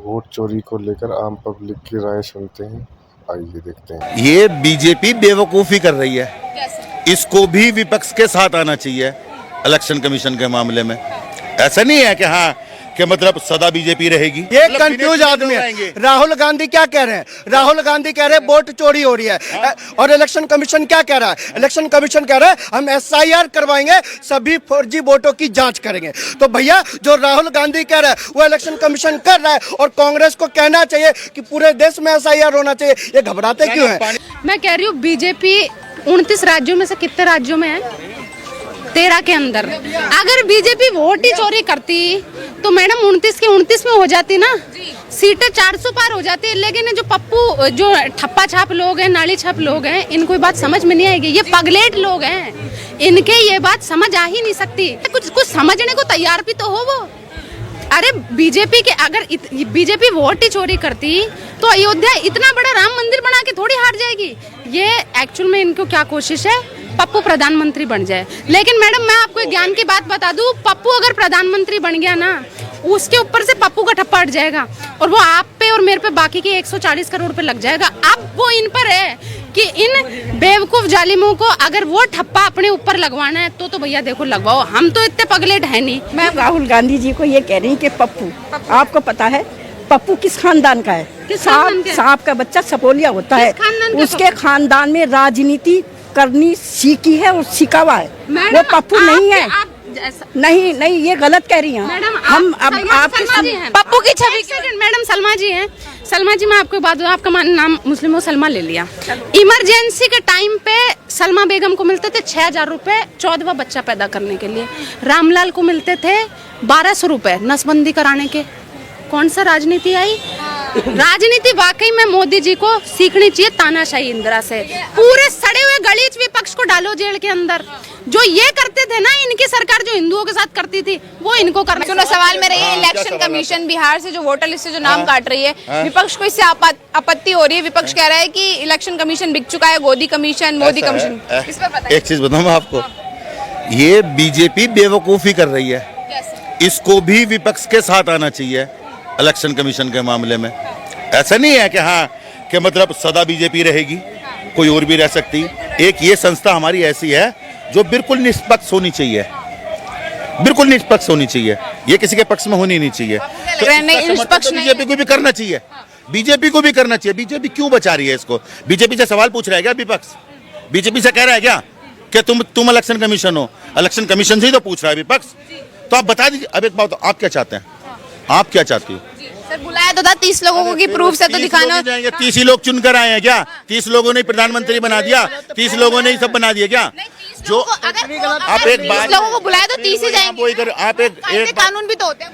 Vote चोरी को लेकर आम पब्लिक की राय सुनते हैं। आइए देखते हैं। ये बीजेपी बेवकूफ़ी कर रही है। इसको भी विपक्ष के साथ आना चाहिए इलेक्शन कमीशन के मामले में। ऐसा नहीं है कि हाँ कि मतलब सदा बीजेपी रहेगी। ये कंफ्यूज आदमी है। राहुल गांधी क्या कह रहे हैं? राहुल गांधी कह रहे हैं वोट चोरी हो रही है, और इलेक्शन कमीशन क्या कह रहा है? इलेक्शन कमीशन कह रहा है हम SIR करवाएंगे, सभी फर्जी वोटों की जांच करेंगे। तो भैया जो राहुल गांधी कह रहा है वो इलेक्शन कमीशन कर रहा है, और कांग्रेस को कहना चाहिए कि पूरे देश में SIR होना चाहिए। ये घबराते क्यों है? मैं कह रही हूँ बीजेपी 29 राज्यों में से कितने राज्यों में है? 13 के अंदर। अगर बीजेपी वोट ही चोरी करती तो मैडम 29 के 29 में हो जाती ना, सीटें 400 पार हो जाती है। लेकिन जो पप्पू जो ठप्पा छाप लोग हैं, नाली छाप लोग हैं, इनको ये बात समझ में नहीं आएगी। ये पगलेट लोग हैं, इनके ये बात समझ आ ही नहीं सकती। कुछ समझने को तैयार भी तो हो वो। अरे बीजेपी के अगर बीजेपी वोट ही चोरी करती तो अयोध्या इतना बड़ा राम मंदिर बना के थोड़ी हार जाएगी। ये एक्चुअल में इनको क्या कोशिश है, पप्पू प्रधानमंत्री बन जाए। लेकिन मैडम मैं आपको एक ज्ञान की बात बता दूं, पप्पू अगर प्रधानमंत्री बन गया ना, उसके ऊपर से पप्पू का ठप्पा हट जाएगा, और वो आप पे और मेरे पे बाकी के 140 करोड़ पे लग जाएगा। अब वो इन पर है कि इन बेवकूफ जालिमों को अगर वो ठप्पा अपने ऊपर लगवाना है तो भैया देखो लगवाओ। हम तो इतने पगलेट है नहीं। मैं राहुल गांधी जी को ये कह रही हूँ कि पप्पू, आपको पता है पप्पू किस खानदान का है? सांप का बच्चा सपोलिया होता है। उसके खानदान में राजनीति करनी सीखी है और सीखा हुआ है। वो पप्पू नहीं है। नहीं नहीं, ये गलत कह रही हैं। हम अब आपके पप्पू की छवि मैडम सलमा जी हैं। सलमा जी मैं आपको बात दूं, आपका नाम मुस्लिमों सलमा ले लिया। इमरजेंसी के टाइम पे सलमा बेगम को मिलते थे 6,000 रुपए 14वां बच्चा पैदा करने के लिए। रामलाल को मिलते थे 1,200 रुपए नसबंदी कराने के। कौन सा राजनीति आई? राजनीति वाकई में मोदी जी को सीखनी चाहिए तानाशाही इंदिरा से। पूरे सड़े हुए गलीच विपक्ष को डालो जेल के अंदर। जो ये करते थे ना इनकी सरकार, जो हिंदुओं के साथ करती थी, वो इनको करना। सुनो सवाल मेरा ये, इलेक्शन कमीशन बिहार से जो वोटर लिस्ट से जो नाम काट रही है, विपक्ष को इससे आपत्ति हो रही है। विपक्ष कह रहा है कि इलेक्शन कमीशन बिक चुका है, गोदी कमीशन, मोदी कमीशन। इस पर बताइए। एक चीज बताऊं मैं आपको, ये बीजेपी बेवकूफ़ी कर रही है। इसको भी विपक्ष के साथ आना चाहिए इलेक्शन कमीशन के मामले में। ऐसा नहीं है कि हाँ कि मतलब सदा बीजेपी रहेगी, कोई और भी रह सकती। एक ये संस्था हमारी ऐसी है जो बिल्कुल निष्पक्ष होनी चाहिए, बिल्कुल निष्पक्ष होनी चाहिए। ये किसी के पक्ष में होनी नहीं चाहिए। तो बीजेपी को भी करना चाहिए, बीजेपी को भी करना चाहिए। बीजेपी क्यों बचा रही है इसको? बीजेपी से सवाल पूछ रहा है क्या विपक्ष? बीजेपी से कह रहा है क्या कि तुम इलेक्शन कमीशन हो? इलेक्शन कमीशन से ही तो पूछ रहा है विपक्ष। तो आप बता दीजिए। अब एक बात, आप क्या चाहते हैं? आप क्या चाहती हो? सर बुलाया तो था 30 लोगों को, की प्रूफ से तो दिखाना। 30 ही लोग चुन कर आए हैं क्या? 30 लोगों ने प्रधानमंत्री बना दिया? 30 लोगों ने ही सब बना दिया क्या? जो आप एक बात, लोगों को बुलाया तो 30 ही जाएंगे। आप एक कानून भी तो होते हैं।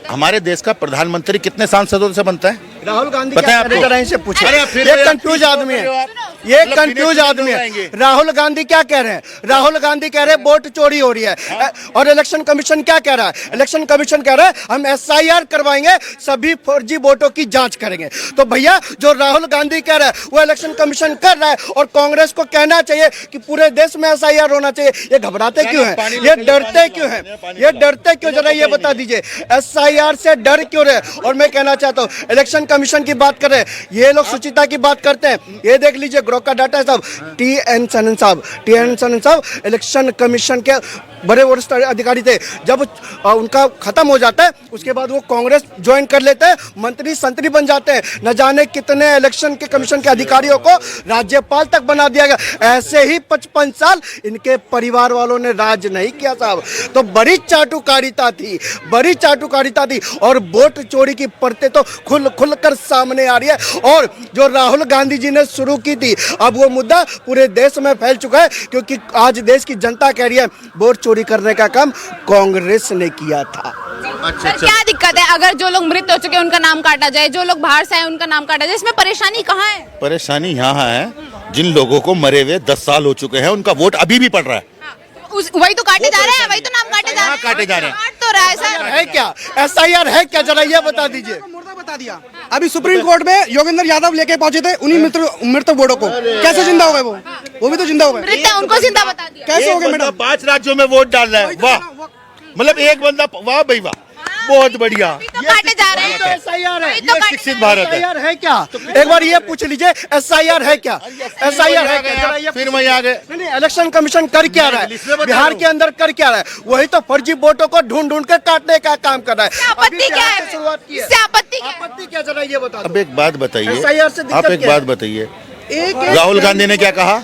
हमारे देश का प्रधानमंत्री कितने सांसदों से बनता है? राहुल गांधी पता है आपको? इनसे पूछो। ये कंफ्यूज आदमी है। ये कंफ्यूज आदमी है। राहुल गांधी क्या कह रहे हैं? राहुल गांधी कह रहे हैं वोट चोरी हो रही है, और इलेक्शन कमीशन क्या कह रहा है? इलेक्शन कमीशन कह रहा है हम SIR करवाएंगे, सभी फर्जी वोटों की जांच करेंगे। तो भैया जो राहुल गांधी कह रहा है वो इलेक्शन कमीशन कर रहा है, और कांग्रेस को कहना चाहिए कि पूरे देश में SIR होना चाहिए। ये घबराते क्यों है? ये डरते क्यों है? ये डरते क्यों? जरा ये बता दीजिए, SIR से डर क्यों रहे? और मैं कहना चाहता हूँ इलेक्शन कमीशन की बात कर रहे हैं, ये लोग शुचिता की बात करते हैं। ये देख लीजिए ग्रोक का डाटा है साहब, TN सनन साहब इलेक्शन कमीशन के बड़े वरिष्ठ अधिकारी थे। जब उनका खत्म हो जाता है उसके बाद वो कांग्रेस ज्वाइन कर लेते हैं, मंत्री संतरी बन जाते हैं। न जाने कितने इलेक्शन के कमीशन के अधिकारियों को राज्यपाल तक बना दिया गया। ऐसे ही 55 साल इनके परिवार वालों ने राज नहीं किया साहब। तो बड़ी चाटुकारिता थी, बड़ी चाटुकारिता थी, और वोट चोरी की परतें तो खुल कर सामने आ रही है। और जो राहुल गांधी जी ने शुरू की थी, अब वो मुद्दा पूरे देश में फैल चुका है, क्योंकि आज देश की जनता कह रही है वोट चोरी करने का काम कांग्रेस ने किया था। अच्छा, क्या दिक्कत है अगर जो लोग मृत हो चुके हैं उनका नाम काटा जाए, जो लोग बाहर से आए उनका नाम काटा जाए? इसमें परेशानी कहाँ है? परेशानी यहाँ है जिन लोगों को मरे हुए 10 साल हो चुके हैं, उनका वोट अभी भी पड़ रहा है। वही तो काटे जा रहे हैं, वही तो नाम काटे जा रहे हैं। काटे जा रहे हैं। काट तो रहा है सर। है क्या SIR है क्या? जरा ये बता दीजिए। बता दिया। अभी सुप्रीम कोर्ट में योगेंद्र यादव लेके पहुंचे थे उन्हीं मृत वोटों को। कैसे जिंदा हो गए? वो भी तो जिंदा हो गए। उनको जिंदा बता दिया। कैसे हो गए मैडम? 5 राज्यों में वोट डाल रहा है। वाह, मतलब एक बंदा, वाह भाई वाह, बहुत बढ़िया। तो काटे जा रहे हैं। SIR है, तो ये शिक्षित भारत है। SIR है क्या? एक बार ये पूछ लीजिए, SIR है क्या? SIR है क्या? जरा ये फिर मैं आ गए। नहीं, इलेक्शन कमीशन कर क्या रहा लिस्ट में है? बता बिहार दो। के अंदर कर क्या रहा है? वही तो फर्जी वोटों को ढूंढ ढूंढ कर काटने का काम कर रहा है। आपत्ति अभी क्या बिहार है? से शुरुआत की है। इससे आपत्ति क्या है? आपत्ति क्या, जरा ये बता अब दो। एक बात बताइए, SIR से दिक्कत आप एक क्या बात है? बताइए, राहुल गांधी ने क्या कहा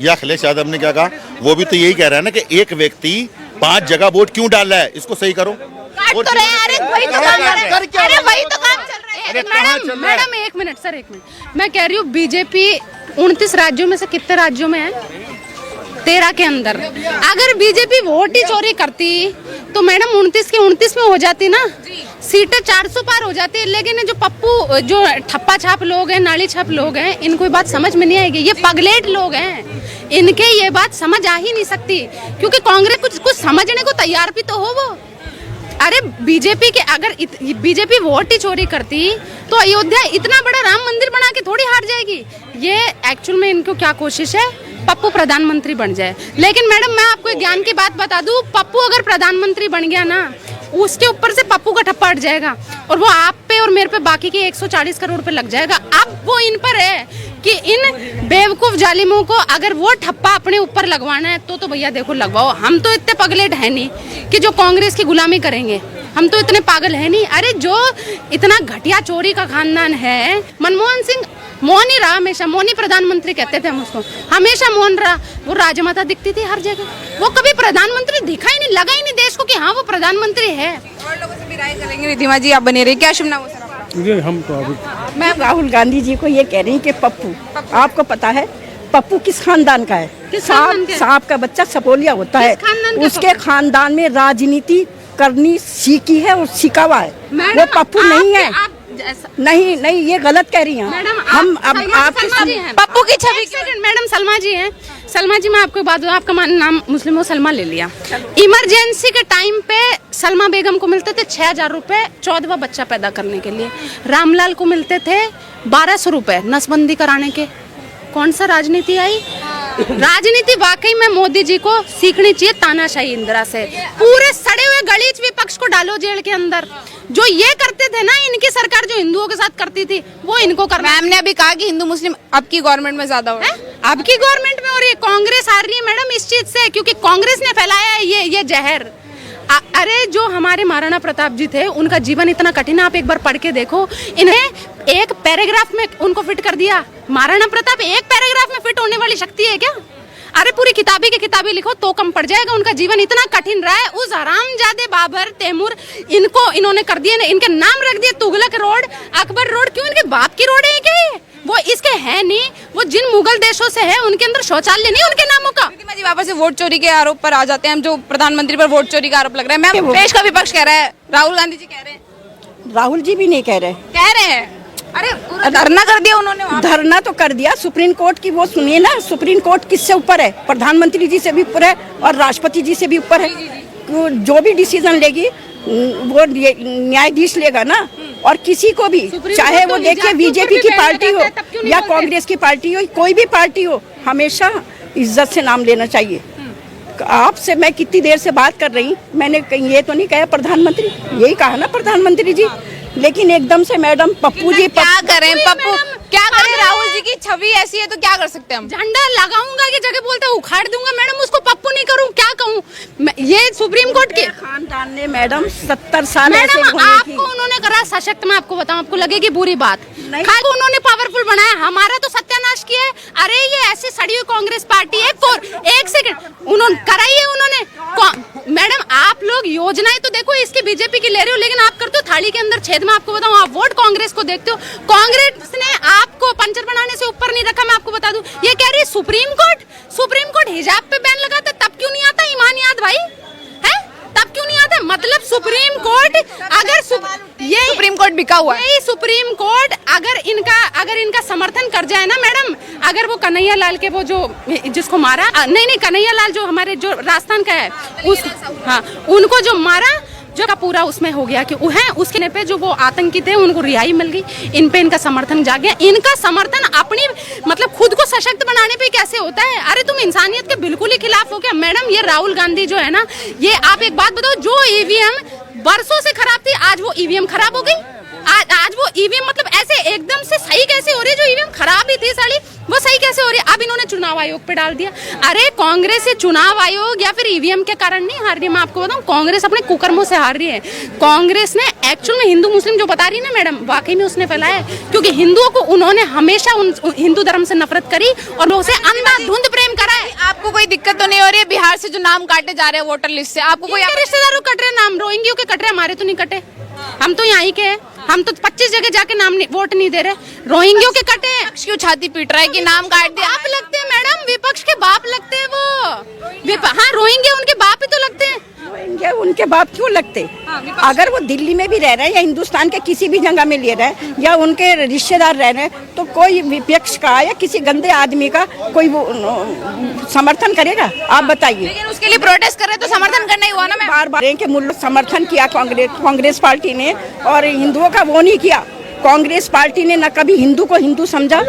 या अखिलेश यादव ने क्या कहा? वो भी तो यही कह रहा है ना कि एक व्यक्ति 5 जगह वोट क्यों डाल रहा है, इसको सही करो। काट तो रहे हैं, अरे वही तो काम कर रहे हैं। अरे वही तो काम चल रहा है। मैडम मैडम एक मिनट सर, एक मिनट। मैं कह रही हूँ बीजेपी 29 राज्यों में से कितने राज्यों में है? 13 के अंदर। अगर बीजेपी वोट ही चोरी करती तो मैडम 29 के 29 में हो जाती ना, सीटें 400 पार हो जाती। लेकिन ये जो पप्पू, जो ठप्पा छाप लोग हैं, नाली छाप लोग हैं, इनको ये बात समझ में नहीं आएगी। ये पगलेट लोग हैं, इनके ये बात समझ आ ही नहीं सकती, क्योंकि कांग्रेस कुछ समझने को तैयार भी तो हो वो। अरे बीजेपी के अगर बीजेपी वोट ही चोरी करती तो अयोध्या इतना बड़ा राम मंदिर बना के थोड़ी हार जाएगी। ये एक्चुअल में इनको क्या कोशिश है, पप्पू प्रधानमंत्री बन जाए। लेकिन मैडम मैं आपको एक ज्ञान की बात बता दूं, पप्पू अगर प्रधानमंत्री बन गया ना, उसके ऊपर से पप्पू का ठप्पा हट जाएगा और वो आप पे और मेरे पे बाकी के 140 करोड़ पे लग जाएगा। अब वो इन पर है कि इन बेवकूफ जालिमों को अगर वो ठप्पा अपने ऊपर लगवाना है तो भैया देखो लगवाओ। हम तो इतने पगलेट है नहीं कि जो कांग्रेस की गुलामी करेंगे, हम तो इतने पागल है नहीं। अरे जो इतना घटिया चोरी का खानदान है, मनमोहन सिंह मौन ही रहा, हमेशा मौन ही प्रधानमंत्री कहते थे हम उसको, हमेशा मौन रहा। वो राजमाता दिखती थी हर जगह, वो कभी प्रधानमंत्री दिखा ही नहीं, लगा ही नहीं देश को कि हाँ वो प्रधानमंत्री है। और लोगों से भी राय करेंगे। रिद्धिमा जी आप बने रहिए। क्या शुभ नाम हो सर आपका? हम तो अभी मैं राहुल गांधी जी को ये कह रही हूँ कि पप्पू, आपको पता है पप्पू किस खानदान का है? किस खानदान का है? सांप का बच्चा सपोलिया होता है। किस खानदान का उसके खानदान में राजनीति करनी सीखी है और सीखा हुआ है। वो मैडम, पप्पू नहीं है। जैसा नहीं नहीं, ये गलत कह रही हैं मैडम, हम। अब आप सलमा जी हैं। पप्पू की छवि एक सेकंड मैडम, सलमा जी हैं। सलमा जी मैं आपको एक बात बताऊं, आपका नाम मुस्लिम हो, सलमा ले लिया। इमरजेंसी के टाइम पे सलमा बेगम को मिलते थे 6,000 रुपए 14वां बच्चा पैदा करने के लिए। रामलाल को मिलते थे 1,200 रुपए नसबंदी कराने के। कौन सा राजनीति आई? राजनीति वाकई में मोदी जी को सीखनी चाहिए तानाशाही इंदिरा से। पूरे सड़े हुए गलीच विपक्ष को डालो जेल के अंदर। जो ये करते थे ना, इनकी सरकार जो हिंदुओं के साथ करती थी वो इनको करना। मैम ने अभी कहा कि हिंदू मुस्लिम अब की गवर्नमेंट में ज्यादा हो रहा है। अब की गवर्नमेंट में और ये कांग्रेस आ रही है मैडम इस चीज से, क्योंकि कांग्रेस ने फैलाया है ये जहर। अरे जो हमारे महाराणा प्रताप जी थे, उनका जीवन इतना कठिन है, आप एक बार पढ़ के देखो। इन्हें एक पैराग्राफ में उनको फिट कर दिया। महाराणा प्रताप एक पैराग्राफ में फिट होने वाली शक्ति है क्या? अरे पूरी किताबी की किताबी लिखो तो कम पड़ जाएगा। उनका जीवन इतना कठिन रहा है। उस हरामजादे बाबर, तैमूर, इनको इन्होंने कर दिए, इनके नाम रख दिए तुगलक रोड, अकबर रोड। क्यों? इनके बाप की रोड है क्या ये? वो इसके है नहीं। वो जिन मुगल देशों से है उनके अंदर शौचालय नहीं उनके नामों का। रिद्धिमा जी वापस से वोट चोरी के आरोप पर आ जाते हैं हम, जो प्रधानमंत्री पर वोट चोरी का आरोप लग रहा है। मैम देश का विपक्ष कह रहा है, राहुल गांधी जी कह रहे हैं। राहुल जी भी नहीं कह रहे। कह रहे हैं। अरे धरना कर दिया उन्होंने वहाँ पे। धरना तो कर दिया। सुप्रीम कोर्ट की वो सुनिए ना, सुप्रीम कोर्ट किससे ऊपर है? प्रधानमंत्री जी से भी ऊपर है और राष्ट्रपति जी से भी ऊपर है। वो जो भी डिसीजन लेगी वो न्यायाधीश लेगा ना। और किसी को भी, चाहे वो देखिए बीजेपी की पार्टी हो या कांग्रेस की पार्टी हो, कोई भी पार्टी हो, हमेशा इज्जत से नाम लेना चाहिए। आपसे मैं कितनी देर से बात कर रही, मैंने कहीं ये तो नहीं कहा प्रधानमंत्री, यही कहा ना प्रधानमंत्री जी। लेकिन एकदम से मैडम पप्पू जी क्या करें? पप्पू क्या करें? राहुल जी की छवि ऐसी है तो क्या कर सकते हैं हम? झंडा लगाऊंगा की जगह बोलते उखाड़ दूंगा मैडम, उसको पप्पू नहीं करूं, क्या कहूं? ये सुप्रीम कोर्ट के खानदान ने मैडम 70 साल ऐसे मैडम होने की। आपको उन्होंने करा सशक्त। मैं आपको बताऊं, आपको लगेगी बुरी बात, खाली उन्होंने पावरफुल बनाया, हमारा तो सत्यानाश किया है। अरे ये ऐसी सड़ी हुई कांग्रेस पार्टी है। एक सेकंड, उन्होंने कराई है उन्होंने। मैडम आप लोग योजनाएं तो देखो इसकी बीजेपी की ले रहे हो, लेकिन आप करते हो थाली के अंदर छेद। में आपको बताऊं, आप वोट कांग्रेस को देखते हो। कांग्रेस ने आपको पंचर बनाने से ऊपर नहीं रखा। मैं आपको बता दूं, ये कह रही है सुप्रीम कोर्ट हिजाब पे बैन लगाता, तब क्यों नहीं आता ईमान याद भाई? है तब क्यों नहीं आता? मतलब सुप्रीम कोर्ट अगर ये सुप्रीम कोर्ट बिका हुआ है। सुप्रीम कोर्ट अगर इनका समर्थन कर जाए ना मैडम, अगर वो कन्हैया लाल के वो जो जिसको मारा, नहीं कन्हैया लाल जो हमारे जो राजस्थान का है उस, हाँ उनको जो मारा, जो का पूरा उसमें हो गया कि है उसके पे जो वो आतंकी थे उनको रिहाई मिल गई। इन पे इनका समर्थन जाग गया। इनका समर्थन अपनी मतलब खुद को सशक्त बनाने पे कैसे होता है? अरे तुम इंसानियत के बिल्कुल ही खिलाफ हो क्या मैडम? ये राहुल गांधी जो है ना, ये आप एक बात बताओ, जो ईवीएम बरसों से खराब थी, आज वो ईवीएम खराब हो गई। आज वो ईवीएम मतलब ऐसे एकदम से सही कैसे हो रही है? जो ईवीएम खराब ही थी साली, वो सही कैसे हो रही है? अब इन्होंने चुनाव आयोग पे डाल दिया। अरे कांग्रेस से चुनाव आयोग या फिर ईवीएम के कारण नहीं हार रही है। मैं आपको बताऊं, कांग्रेस अपने कुकर्मों से हार रही है। कांग्रेस ने एक्चुअल में हिंदू मुस्लिम जो बता रही है ना मैडम, वाकई में उसने फैलाया है, क्योंकि हिंदुओं को उन्होंने हमेशा हिंदू धर्म से नफरत करी और लोगों से अंधाधुंध प्रेम करा है। आपको कोई दिक्कत तो नहीं हो रही है बिहार से जो नाम काटे जा रहे हैं वोटर लिस्ट से? आपको कोई रिश्तेदारों कट रहे नाम, रोहिंग्यों के कट रहे, हमारे तो नहीं कटे। हम तो यहाँ ही के हैं, हम तो 25 जगह जाके नाम वोट नहीं दे रहे। रोहिंग्यों के कटे हैं। विपक्ष क्यों छाती पीट रहा है कि नाम काट दिया? बाप लगते हैं मैडम, विपक्ष के बाप लगते हैं वो। हाँ, रोहिंग्या उनके बाप ही तो लगते हैं। रोहिंग्या उनके बाप क्यों लगते? अगर वो दिल्ली में भी रह रहे हैं या हिंदुस्तान के किसी भी जगह में ले रहे हैं या उनके रिश्तेदार रह रहे हैं, तो कोई विपक्ष का या किसी गंदे आदमी का कोई वो समर्थन करेगा? आप बताइए। लेकिन उसके लिए प्रोटेस्ट कर रहे हैं तो समर्थन करना ही हुआ ना। बार बार के मुल्क समर्थन किया कांग्रेस पार्टी ने, और हिंदुओं का वो नहीं किया। कांग्रेस पार्टी ने न कभी हिंदू को हिंदू समझा,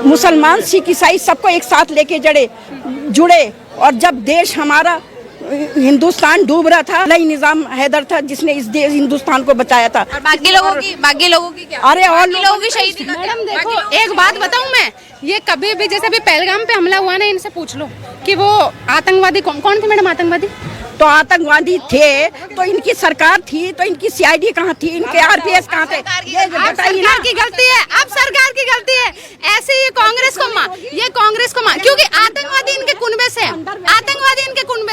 मुसलमान सिख ईसाई सबको एक साथ लेके जुड़े। और जब देश हमारा हिंदुस्तान डूब रहा था, नई निजाम हैदर था जिसने इस देश हिंदुस्तान को बचाया था। और बाकी लोगों की क्या? अरे और लोगों की शहीदी का क्या? मैडम देखो, एक बात बताऊं मैं, ये कभी भी जैसे अभी पहलगाम पे हमला हुआ ना, इनसे पूछ लो कि वो आतंकवादी कौन थे मैडम? आतंकवादी तो आतंकवादी थे तो इनकी सरकार थी, तो इनकी सीआईडी कहाँ थी, इनके आरपीएफ कहाँ थे? ये बताइए ना। सरकार की गलती है, अब सरकार की गलती है। ऐसे ये कांग्रेस को क्योंकि आतंकवादी इनके कुनबे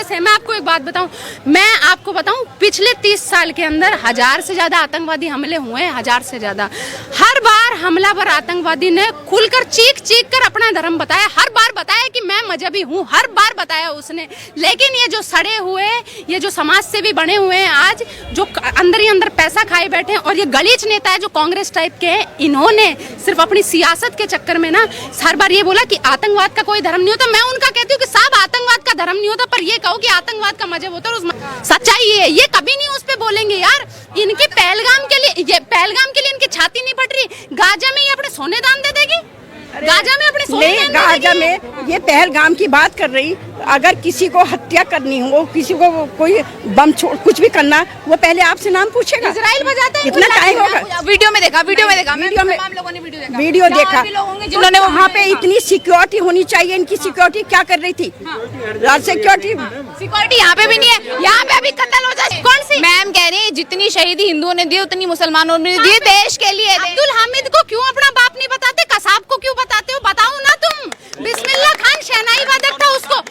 से, मैं आपको एक बात बताऊं, पिछले 30 साल के अंदर 1000 से ज्यादा आतंकवादी हमले हुए हैं, 1000 से ज्यादा। हर बार हमलावर आतंकवादी ने खुलकर चीख कर अपना धर्म बताया, हर बार बताया कि मैं मजहबी हूँ, हर बार बताया उसने। लेकिन ये जो सड़े हुए, ये जो समाज सेवी बने हुए हैं आज, जो अंदर ही अंदर पैसा खाए बैठे हैं, और ये गलीच नेता है जो कांग्रेस टाइप के हैं, इन्होंने सिर्फ अपनी सियासत के चक्कर में ना हर बार ये बोला कि आतंकवाद का कोई धर्म नहीं होता। मैं उनका कहती हूँ कि साहब आतंकवाद का धर्म नहीं होता, पर ये कहो कि आतंकवाद का मजहब होता है, और सच्चाई ये कभी नहीं उस पे बोलेंगे यार। इनके पहलगाम के लिए इनकी छाती नहीं फट रही। गाजा में ये अपने सोने दान दे देगी, गाजा में अपने सोने दान दे देगी। गाजा में ये पहलगाम की बात कर रही, अगर किसी को हत्या करनी हो, किसी को कोई बम छोड़ कुछ भी करना, वो पहले आपसे नाम पूछेगा। इजराइल बजाता है, कितना टाइम होगा? वीडियो में देखा वीडियो लोगों ने वीडियो देखा। जिन्होंने वहाँ पे इतनी सिक्योरिटी होनी चाहिए, इनकी सिक्योरिटी क्या कर रही थी? सिक्योरिटी यहाँ पे भी नहीं है, यहाँ पे अभी कत्ल हो जाए। कौन सी मैम कह रही है जितनी शहीदी हिंदुओं ने दी उतनी मुसलमानों ने दी देश के लिए। अब्दुल हामिद को क्यों अपना बाप नहीं बताते? कसाब को क्यों बताते हो? बताओ ना तुम। बिस्मिल्लाह खान शहनाई वादक था, उसको